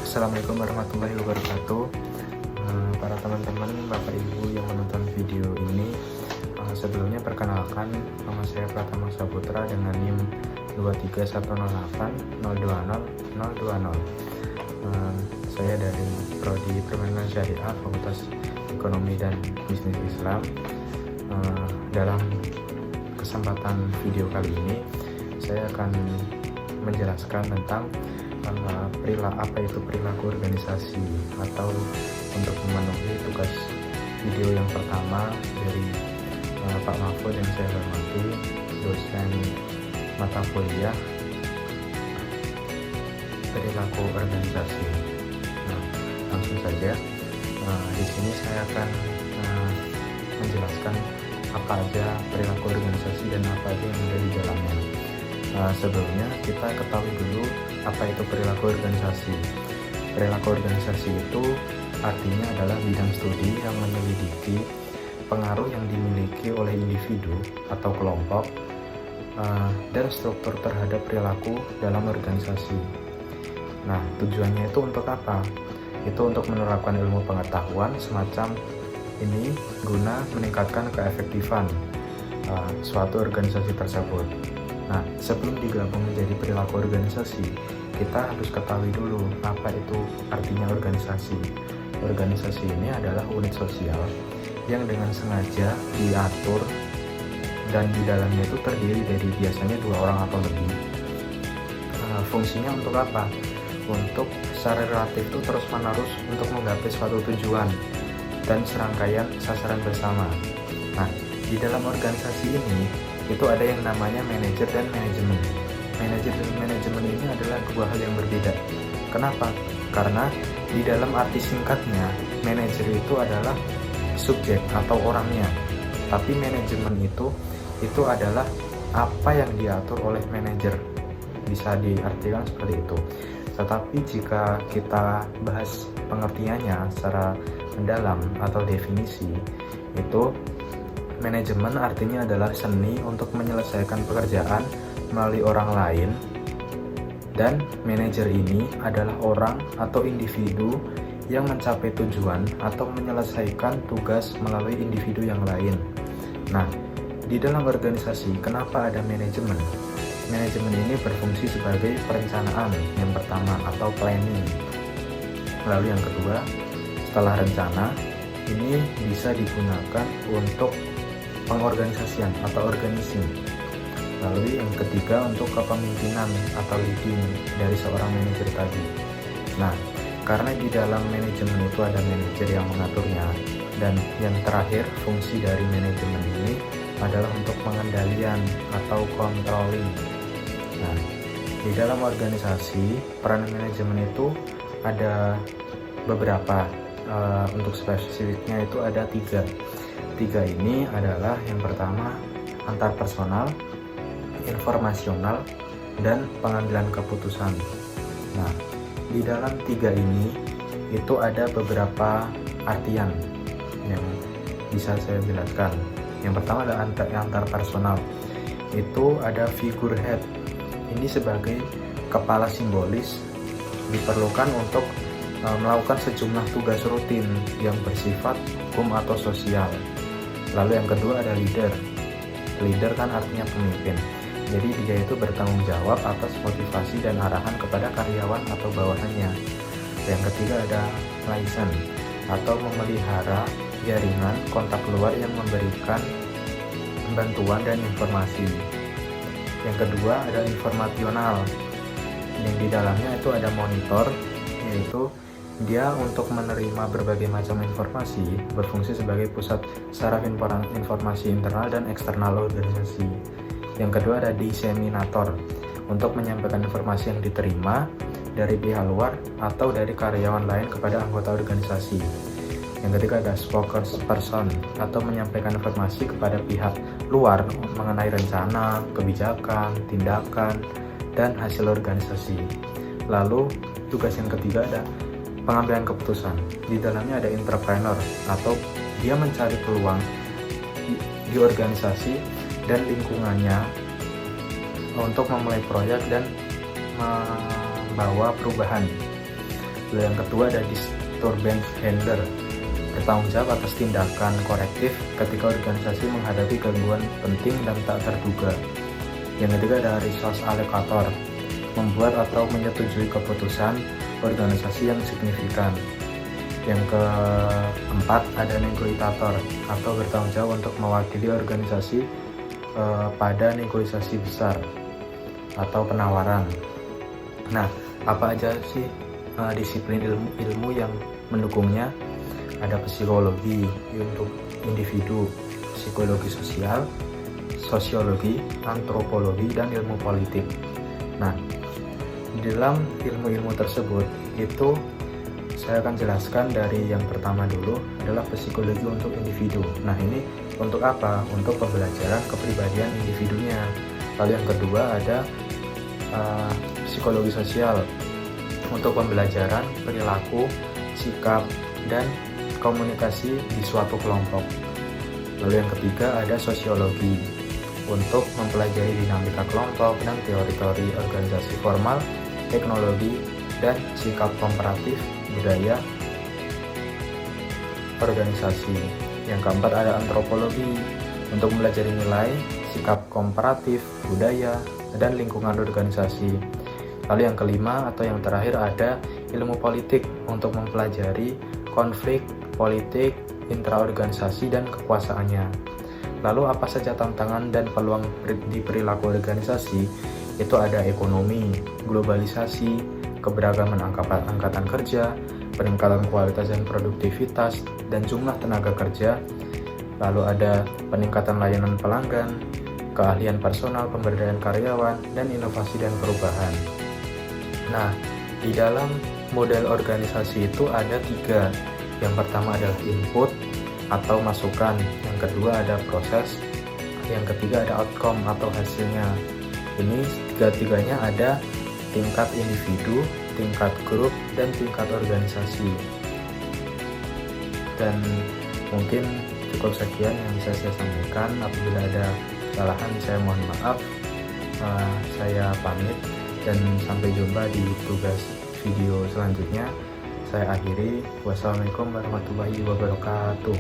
Assalamualaikum warahmatullahi wabarakatuh. Para teman-teman, Bapak Ibu yang menonton video ini, sebelumnya perkenalkan, nama saya Pratama Saputra dengan NIM 23108020020. Saya dari Prodi Perbankan Syariah Fakultas Ekonomi dan Bisnis Islam. Dalam kesempatan video kali ini, saya akan menjelaskan tentang apa itu perilaku organisasi, atau untuk memenuhi tugas video yang pertama dari Pak Mahfud yang saya hormati, dosen mata kuliah perilaku organisasi. Nah, langsung saja, di sini saya akan menjelaskan apa aja perilaku organisasi dan apa aja yang ada di dalamnya. Sebelumnya kita ketahui dulu apa itu perilaku organisasi. Perilaku organisasi itu artinya adalah bidang studi yang menyelidiki pengaruh yang dimiliki oleh individu atau kelompok dan struktur terhadap perilaku dalam organisasi. Nah, tujuannya itu untuk apa? Itu untuk menerapkan ilmu pengetahuan semacam ini guna meningkatkan keefektifan suatu organisasi tersebut. Nah, sebelum digabung menjadi perilaku organisasi, kita harus ketahui dulu apa itu artinya organisasi. Organisasi ini adalah unit sosial yang dengan sengaja diatur dan di dalamnya itu terdiri dari biasanya 2 orang atau lebih. Fungsinya untuk apa? Untuk secara relatif itu terus-menerus untuk menggapai suatu tujuan dan serangkaian sasaran bersama. Nah, di dalam organisasi ini itu ada yang namanya manajer dan manajemen. Manajer dan manajemen ini adalah 2 hal yang berbeda. Kenapa? Karena di dalam arti singkatnya, manajer itu adalah subjek atau orangnya. Tapi manajemen itu adalah apa yang diatur oleh manajer. Bisa diartikan seperti itu. Tetapi jika kita bahas pengertiannya secara mendalam atau definisi, itu manajemen artinya adalah seni untuk menyelesaikan pekerjaan melalui orang lain, dan manajer ini adalah orang atau individu yang mencapai tujuan atau menyelesaikan tugas melalui individu yang lain. Nah, di dalam organisasi, kenapa ada manajemen? Manajemen ini berfungsi sebagai perencanaan yang pertama atau planning. Lalu yang kedua, setelah rencana, ini bisa digunakan untuk pengorganisasian atau organizing. Lalu yang ketiga untuk kepemimpinan atau leading dari seorang manajer tadi. Nah, karena di dalam manajemen itu ada manajer yang mengaturnya, dan yang terakhir fungsi dari manajemen ini adalah untuk pengendalian atau controlling. Nah, di dalam organisasi peran manajemen itu ada beberapa. Untuk spesifiknya itu ada 3. 3 ini adalah yang pertama antar personal, informasional, dan pengambilan keputusan. Nah, di dalam 3 ini itu ada beberapa artian yang bisa saya jelaskan. Yang pertama adalah antar personal. Itu ada figurehead. Ini sebagai kepala simbolis diperlukan untuk melakukan sejumlah tugas rutin yang bersifat hukum atau sosial. Lalu yang kedua ada leader. Leader kan artinya pemimpin. Jadi dia itu bertanggung jawab atas motivasi dan arahan kepada karyawan atau bawahannya. Yang ketiga ada liaison atau memelihara jaringan kontak luar yang memberikan bantuan dan informasi. Yang kedua ada informasional. Yang di dalamnya itu ada monitor, yaitu dia untuk menerima berbagai macam informasi, berfungsi sebagai pusat saraf informasi internal dan eksternal organisasi. Yang kedua ada diseminator, untuk menyampaikan informasi yang diterima dari pihak luar atau dari karyawan lain kepada anggota organisasi. Yang ketiga ada spokesperson, atau menyampaikan informasi kepada pihak luar mengenai rencana, kebijakan, tindakan, dan hasil organisasi. Lalu tugas yang ketiga ada pengambilan keputusan. Di dalamnya ada entrepreneur, atau dia mencari peluang di organisasi dan lingkungannya untuk memulai proyek dan membawa perubahan. Lalu yang kedua ada disturbance handler, bertanggung jawab atas tindakan korektif ketika organisasi menghadapi gangguan penting dan tak terduga. Yang ketiga ada resource allocator, membuat atau menyetujui keputusan organisasi yang signifikan. Yang keempat ada negosiator, atau bertanggung jawab untuk mewakili organisasi pada negosiasi besar atau penawaran. Nah, apa aja sih disiplin ilmu yang mendukungnya? Ada psikologi untuk individu, psikologi sosial, sosiologi, antropologi, dan ilmu politik. Nah, di dalam ilmu-ilmu tersebut itu saya akan jelaskan dari yang pertama dulu adalah psikologi untuk individu. Nah, ini untuk apa? Untuk pembelajaran kepribadian individunya. Lalu yang kedua ada psikologi sosial untuk pembelajaran perilaku, sikap, dan komunikasi di suatu kelompok. Lalu yang ketiga ada sosiologi untuk mempelajari dinamika kelompok dan teori-teori organisasi formal, teknologi, dan sikap komparatif budaya organisasi. Yang keempat ada antropologi untuk mempelajari nilai, sikap komparatif, budaya, dan lingkungan organisasi. Lalu yang kelima atau yang terakhir ada ilmu politik untuk mempelajari konflik politik intraorganisasi dan kekuasaannya. Lalu apa saja tantangan dan peluang di perilaku organisasi? Itu ada ekonomi, globalisasi, keberagaman angkatan kerja, peningkatan kualitas dan produktivitas dan jumlah tenaga kerja. Lalu ada peningkatan layanan pelanggan, keahlian personal, pemberdayaan karyawan, dan inovasi dan perubahan. Nah, di dalam model organisasi itu ada 3. Yang pertama adalah input atau masukan, yang kedua ada proses, yang ketiga ada outcome atau hasilnya. Ini tiga-tiganya ada tingkat individu, tingkat grup, dan tingkat organisasi. Dan mungkin cukup sekian yang bisa saya sampaikan. Apabila ada kesalahan saya mohon maaf. Saya pamit dan sampai jumpa di tugas video selanjutnya. Saya akhiri. Wassalamualaikum warahmatullahi wabarakatuh.